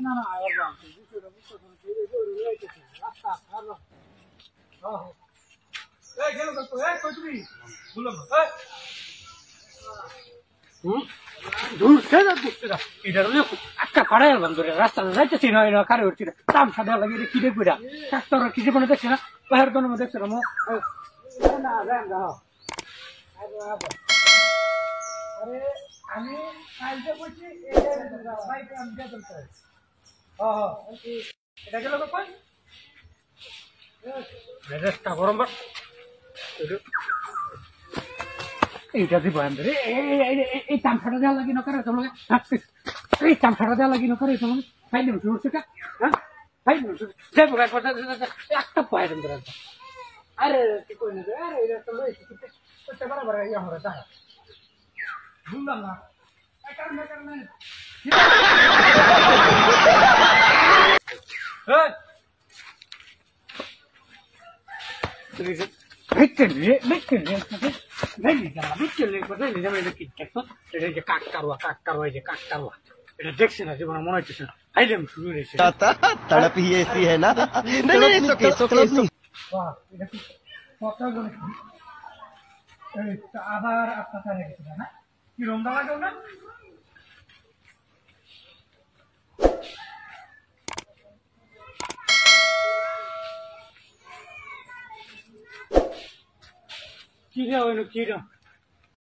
না না আবার রাখছি বুঝছো বুঝছো এই যাইতেছে রাস্তা আর হ্যাঁ এই গেল তো এই কই তুমি বললাম এই দূরছে না দূরছে না এটা হলো একটা পাড়ায় এলাম ধরে রাস্তা যাইতেছি না না কারে উঠছি না দাম সাদা লাগিয়ে কি দেখবি না ট্রাক্টর কিছু কোনো দেখছি না বাহির কোনো দেখছি না না না আরে আমি কালকে বলছি বাইকে আমি দিয়ে দিতে হ্যাঁ এটা গেল কই মেজাজটা গরম এইটা দিব আন্দরে এই তামছাটা দেওয়া লাগি না করে তোমাকে এই তামছাটা দেওয়া লাগি না করে তোমাকে ফাইল দেবো শুরু সেটা হ্যাঁ ফাইল দেবো যাবো একবার একটা পয়েন্ট আন্দরে আরে কি কই না আরে এটা তো লইছি করতে বরাবর ইয়া হবে দাঁড়া বুঝলাম না কারণে কারণে দেখছি না জীবনে মনে হচ্ছে না আইলেম শুরু হয়েছে तड़प ही ऐसी है ना আবার আপনার গেছিল না কি রমদা লাগেও না কি রে হইলো কি রে